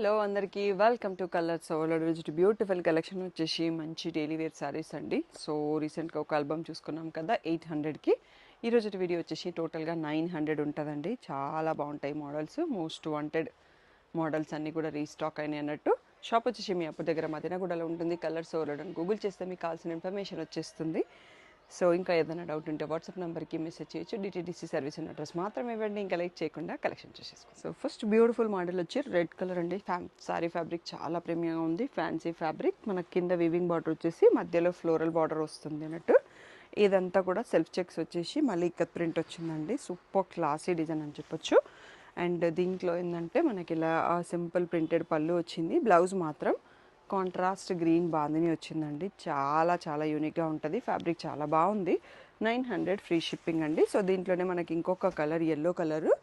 Hello అందరికీ welcome to colours overload visit beautiful collection వచ్చేసి మంచి డైలీ వేర్ సారీస్ అండి. సో రీసెంట్గా ఒక ఆల్బమ్ చూసుకున్నాం కదా 800కి. ఈరోజు వీడియో వచ్చేసి టోటల్గా 900 ఉంటుందండి. చాలా బాగుంటాయి మోడల్స్, మోస్ట్ వాంటెడ్ మోడల్స్ అన్నీ కూడా రీస్టాక్ అయినాయి అన్నట్టు. షాప్ వచ్చేసి మీ అప్పు దగ్గర మదనగూడలో ఉంటుంది. కలర్స్ ఓవర్లోడ్ అని గూగుల్ చేస్తే మీకు కావాల్సిన ఇన్ఫర్మేషన్ వచ్చేస్తుంది. సో ఇంకా ఏదైనా డౌట్ ఉంటే వాట్సాప్ నెంబర్కి మెసేజ్ చేయొచ్చు. డిటీడీసీ సర్వీస్ ఉన్న అడ్రస్ మాత్రం ఇవ్వండి. ఇంకా లైక్ చేయకుండా కలెక్షన్ చేసేసుకోండి. సో ఫస్ట్ బ్యూటిఫుల్ మోడల్ వచ్చి రెడ్ కలర్ అండి. సారీ ఫ్యాబ్రిక్ చాలా ప్రీమియంగా ఉంది. Fancy fabric. మనకి కింద వీవింగ్ బార్డర్ వచ్చేసి మధ్యలో ఫ్లోరల్ బార్డర్ వస్తుంది అన్నట్టు. ఇదంతా కూడా సెల్ఫ్ చెక్స్ వచ్చేసి మళ్ళీ ఇక్కత్ ప్రింట్ వచ్చిందండి. సూపర్ క్లాసీ డిజైన్ అని చెప్పొచ్చు. అండ్ దీంట్లో ఏంటంటే మనకి ఇలా సింపుల్ ప్రింటెడ్ పళ్ళు వచ్చింది. బ్లౌజ్ మాత్రం కాంట్రాస్ట్ గ్రీన్ బాందిని వచ్చిందండి. చాలా చాలా యూనిక్గా ఉంటుంది. ఫ్యాబ్రిక్ చాలా బాగుంది. 900 ఫ్రీ షిప్పింగ్ అండి. సో దీంట్లోనే మనకి ఇంకొక కలర్ ఎల్లో కలరు.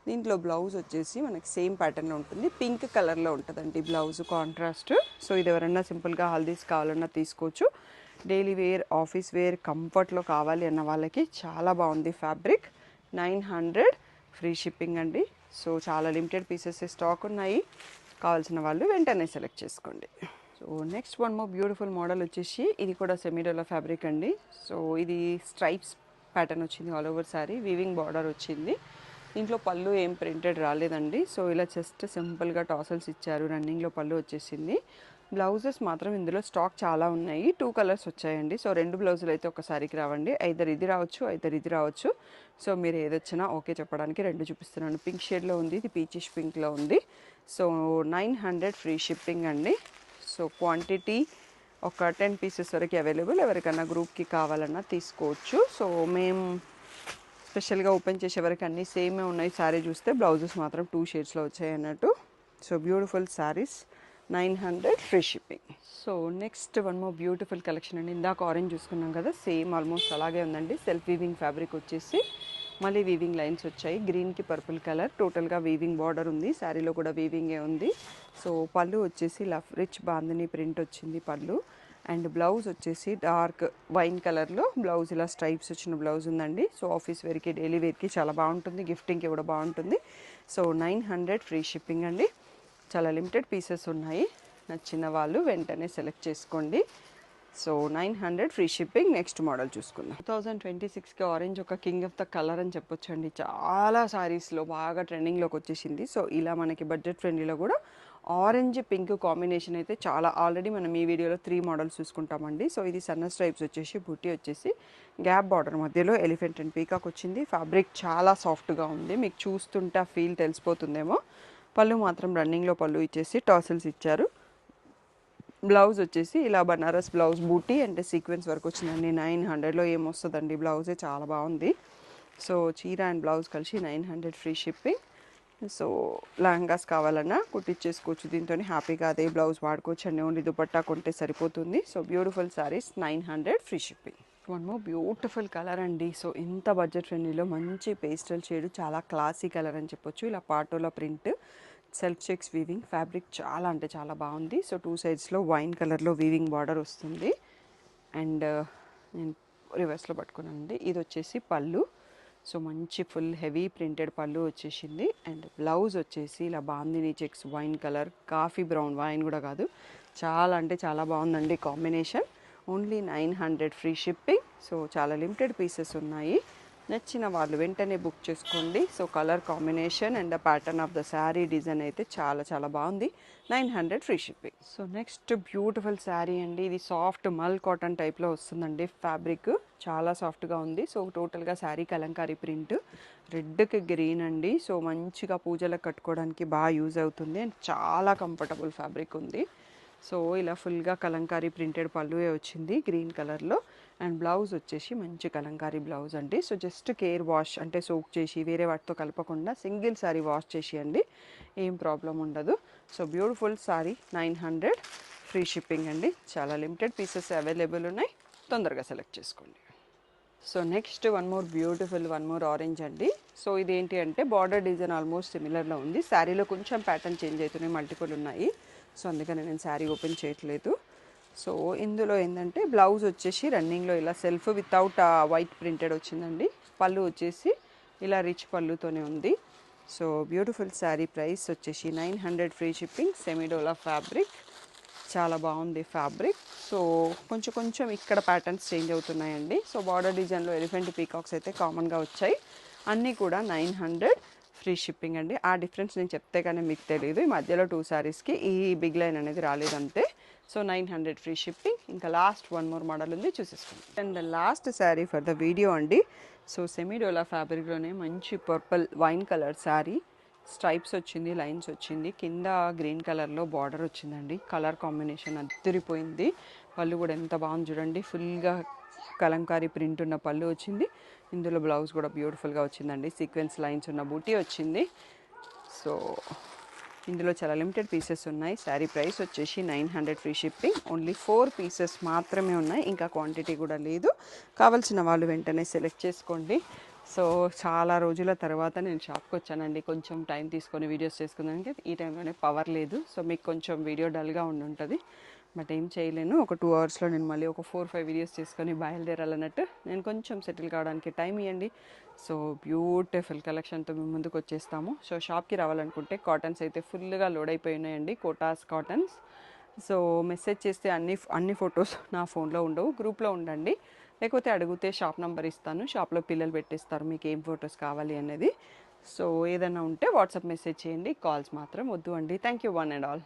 దీంట్లో బ్లౌజ్ వచ్చేసి మనకి సేమ్ ప్యాటర్న్లో ఉంటుంది. పింక్ కలర్లో ఉంటుందండి బ్లౌజ్ కాంట్రాస్ట్. సో ఇది ఎవరన్నా సింపుల్గా హల్దీస్ కావాలన్నా తీసుకోవచ్చు. డైలీ వేర్, ఆఫీస్ వేర్, కంఫర్ట్లో కావాలి అన్న వాళ్ళకి చాలా బాగుంది ఫ్యాబ్రిక్. 900 ఫ్రీ షిప్పింగ్ అండి. సో చాలా లిమిటెడ్ పీసెస్ స్టాక్ ఉన్నాయి. కావాల్సిన వాళ్ళు వెంటనే సెలెక్ట్ చేసుకోండి. So next one more beautiful model వచ్చేసి ఇది కూడా సెమీడోలా ఫ్యాబ్రిక్ అండి. సో ఇది స్ట్రైప్స్ ప్యాటర్న్ వచ్చింది. All over sari weaving border వచ్చింది. దీంట్లో పళ్ళు ఏం ప్రింటెడ్ రాలేదండి. సో ఇలా జస్ట్ సింపుల్గా టాసల్స్ ఇచ్చారు. రన్నింగ్లో పళ్ళు వచ్చేసింది. బ్లౌజెస్ మాత్రం ఇందులో స్టాక్ చాలా ఉన్నాయి. 2 కలర్స్ వచ్చాయండి. సో 2 బ్లౌజులు అయితే ఒకసారికి రావండి. ఐదర్ ఇది రావచ్చు, ఐదర్ ఇది రావచ్చు. సో మీరు ఏదొచ్చినా ఓకే చెప్పడానికి 2 చూపిస్తున్నాను. పింక్ షేడ్లో ఉంది, ఇది పీచిష్ పింక్లో ఉంది. సో 900 ఫ్రీ షిప్పింగ్ అండి. సో క్వాంటిటీ ఒక 10 పీసెస్ వరకు అవైలబుల్. ఎవరికైనా గ్రూప్కి కావాలన్నా తీసుకోవచ్చు. సో మేము స్పెషల్గా ఓపెన్ చేసే వరకు అన్నీ సేమే ఉన్నాయి. శారీ చూస్తే బ్లౌజెస్ మాత్రం 2 షేడ్స్లో వచ్చాయి అన్నట్టు. So beautiful saris, 900 free shipping. So next one more beautiful collection అండి. ఇందాక ఆరెంజ్ చూసుకున్నాం కదా, సేమ్ ఆల్మోస్ట్ అలాగే ఉందండి. సెల్ఫ్ వీవింగ్ ఫ్యాబ్రిక్ వచ్చేసి మళ్ళీ వీవింగ్ లైన్స్ వచ్చాయి. గ్రీన్కి పర్పుల్ కలర్. టోటల్గా వీవింగ్ బార్డర్ ఉంది. శారీలో కూడా వీవింగే ఉంది. సో పళ్ళు వచ్చేసి రిచ్ బాందిని ప్రింట్ వచ్చింది పళ్ళు. అండ్ బ్లౌజ్ వచ్చేసి డార్క్ వైన్ కలర్లో బ్లౌజ్ ఇలా స్ట్రైప్స్ వచ్చిన బ్లౌజ్ ఉందండి. సో ఆఫీస్ వేర్కి, డైలీ వేర్కి చాలా బాగుంటుంది. గిఫ్టింగ్కి కూడా బాగుంటుంది. సో 900 ఫ్రీ షిప్పింగ్ అండి. చాలా లిమిటెడ్ పీసెస్ ఉన్నాయి. నచ్చిన వాళ్ళు వెంటనే సెలెక్ట్ చేసుకోండి. So 900 free shipping. Next model చూసుకుందాం. 2026కి ఆరెంజ్ ఒక కింగ్ ఆఫ్ ద కలర్ అని చెప్పొచ్చు అండి. చాలా సారీస్లో బాగా ట్రెండింగ్లోకి వచ్చేసింది. సో ఇలా మనకి బడ్జెట్ ఫ్రెండ్లీలో కూడా ఆరెంజ్ పింక్ కాంబినేషన్ అయితే చాలా, ఆల్రెడీ మనం ఈ వీడియోలో 3 మోడల్స్ చూసుకుంటామండి. సో ఇది సన్న స్ట్రైప్స్ వచ్చేసి, బూటీ వచ్చేసి గ్యాప్ బార్డర్ మధ్యలో ఎలిఫెంట్ అండ్ పీకాక్ వచ్చింది. ఫ్యాబ్రిక్ చాలా సాఫ్ట్గా ఉంది. మీకు చూస్తుంటే ఆ ఫీల్ తెలిసిపోతుందేమో. పళ్ళు మాత్రం రన్నింగ్లో పళ్ళు ఇచ్చేసి టాసిల్స్ ఇచ్చారు. బ్లౌజ్ వచ్చేసి ఇలా బనారస్ బ్లౌజ్ బూటీ అంటే సీక్వెన్స్ వర్క్ వచ్చిందండి. 900లో ఏమొస్తుందండి, బ్లౌజే చాలా బాగుంది. సో చీర అండ్ బ్లౌజ్ కలిసి 900 ఫ్రీ షిప్పింగ్. సో లెహంగాస్ కావాలన్నా కుట్టించేసుకోవచ్చు. దీంతో హ్యాపీగా అదే బ్లౌజ్ వాడుకోవచ్చు అండి. ఓన్లీ దుపట్టా కొంటే సరిపోతుంది. So beautiful saris, 900 free shipping. One more beautiful colour అండి. సో ఇంత బడ్జెట్ ఫ్రెండ్లీలో మంచి పేస్టల్ షేడ్, చాలా క్లాసీ కలర్ అని చెప్పొచ్చు. ఇలా patola print, self checks weaving, fabric చాలా అంటే చాలా బాగుంది. సో 2 సైడ్స్లో వైన్ కలర్లో వీవింగ్ బార్డర్ వస్తుంది. అండ్ నేను రివర్స్లో పట్టుకున్నానండి. ఇది వచ్చేసి పళ్ళు. సో మంచి ఫుల్ హెవీ ప్రింటెడ్ పళ్ళు వచ్చేసింది. అండ్ బ్లౌజ్ వచ్చేసి ఇలా bandhani checks wine colour, coffee brown, wine కూడా కాదు, చాలా అంటే చాలా బాగుందండి combination. Only 900 free shipping. So చాలా లిమిటెడ్ పీసెస్ ఉన్నాయి. నచ్చిన వాళ్ళు వెంటనే బుక్ చేసుకోండి. So colour combination and the pattern of the sari design అయితే చాలా చాలా బాగుంది. 900 free shipping. So next beautiful sari అండి. ఇది సాఫ్ట్ మల్ కాటన్ టైప్లో వస్తుందండి. ఫ్యాబ్రిక్ చాలా సాఫ్ట్గా ఉంది. సో టోటల్గా శారీ కలంకారీ ప్రింట్, రెడ్కి గ్రీన్ అండి. సో మంచిగా పూజలకు కట్టుకోవడానికి బాగా యూజ్ అవుతుంది. అండ్ చాలా కంఫర్టబుల్ ఫ్యాబ్రిక్ ఉంది. సో ఇలా ఫుల్గా కలంకారీ ప్రింటెడ్ పళ్ళువే వచ్చింది గ్రీన్ కలర్లో. అండ్ బ్లౌజ్ వచ్చేసి మంచి కలంకారీ బ్లౌజ్ అండి. సో జస్ట్ కేర్ వాష్ అంటే సోక్ చేసి వేరే వాటితో కలపకుండా సింగిల్ సారీ వాష్ చేసి అండి, ఏం ప్రాబ్లం ఉండదు. So beautiful sorry, 900 free shipping అండి. చాలా లిమిటెడ్ పీసెస్ అవైలబుల్ ఉన్నాయి. తొందరగా సెలెక్ట్ చేసుకోండి. So next one more orange అండి. సో ఇదేంటి అంటే బార్డర్ డిజైన్ ఆల్మోస్ట్ సిమిలర్లో ఉంది. శారీలో కొంచెం ప్యాటర్న్ చేంజ్ అవుతున్నాయి, మల్టిపుల్ ఉన్నాయి. సో అందుకని నేను శారీ ఓపెన్ చేయట్లేదు. సో ఇందులో ఏంటంటే బ్లౌజ్ వచ్చేసి రన్నింగ్లో ఇలా సెల్ఫ్ వితౌట్ వైట్ ప్రింటెడ్ వచ్చిందండి. పళ్ళు వచ్చేసి ఇలా రిచ్ పళ్ళుతోనే ఉంది. సో బ్యూటిఫుల్ శారీ ప్రైస్ వచ్చేసి 900 ఫ్రీ షిప్పింగ్. సెమీడోలా ఫ్యాబ్రిక్, చాలా బాగుంది ఫ్యాబ్రిక్. సో కొంచెం కొంచెం ఇక్కడ ప్యాటర్న్స్ చేంజ్ అవుతున్నాయండి. సో బార్డర్ డిజైన్లో ఎలిఫెంట్ పీకాక్స్ అయితే కామన్గా వచ్చాయి. అన్నీ కూడా 900 ఫ్రీ షిప్పింగ్ అండి. ఆ డిఫరెన్స్ నేను చెప్తే కానీ మీకు తెలియదు. ఈ మధ్యలో 2 శారీస్కి ఈ బిగ్ లైన్ అనేది రాలేదంతే. So 900 free shipping. ఇంకా లాస్ట్ వన్ మోర్ మోడల్ ఉంది, చూసేసుకోండి. And the last sari for the video అండి. సో సెమీడోలా ఫ్యాబ్రిక్లోనే మంచి purple wine colour sari, stripes వచ్చింది, లైన్స్ వచ్చింది, కింద గ్రీన్ కలర్లో బార్డర్ వచ్చిందండి. కలర్ కాంబినేషన్ అదిరిపోయింది. పళ్ళు కూడా ఎంత బాగుంది చూడండి, ఫుల్గా కలంకారీ ప్రింట్ ఉన్న పళ్ళు వచ్చింది. ఇందులో బ్లౌజ్ కూడా బ్యూటిఫుల్గా వచ్చిందండి. సీక్వెన్స్ లైన్స్ ఉన్న బూటీ వచ్చింది. సో ఇందులో చాలా లిమిటెడ్ పీసెస్ ఉన్నాయి. శారీ ప్రైస్ వచ్చేసి 900 ఫ్రీ షిప్పింగ్. ఓన్లీ 4 పీసెస్ మాత్రమే ఉన్నాయి, ఇంకా క్వాంటిటీ కూడా లేదు. కావాల్సిన వాళ్ళు వెంటనే సెలెక్ట్ చేసుకోండి. సో చాలా రోజుల తర్వాత నేను షాప్కి వచ్చానండి, కొంచెం టైం తీసుకొని వీడియోస్ చేసుకున్నానికి. ఈ టైంలోనే పవర్ లేదు, సో మీకు కొంచెం వీడియో డల్గా ఉంటుంది. బట్ ఏం చేయలేను, ఒక 2 అవర్స్లో నేను మళ్ళీ ఒక 4-5 వీడియోస్ చేసుకొని బయలుదేరాలన్నట్టు. నేను కొంచెం సెటిల్ కావడానికి టైం ఇవ్వండి. సో బ్యూటిఫుల్ కలెక్షన్తో మేము ముందుకు వచ్చేస్తాము. సో షాప్కి రావాలనుకుంటే కాటన్స్ అయితే ఫుల్గా లోడ్ అయిపోయి ఉన్నాయండి, కోటాస్ కాటన్స్. సో మెసేజ్ చేస్తే అన్ని ఫొటోస్ నా ఫోన్లో ఉండవు, గ్రూప్లో ఉండండి. లేకపోతే అడిగితే షాప్ నెంబర్ ఇస్తాను, షాప్లో పిల్లలు పెట్టిస్తారు మీకు ఏం ఫొటోస్ కావాలి అనేది. సో ఏదైనా ఉంటే వాట్సాప్ మెసేజ్ చేయండి, కాల్స్ మాత్రం వద్దు అండి. Thank you one and all.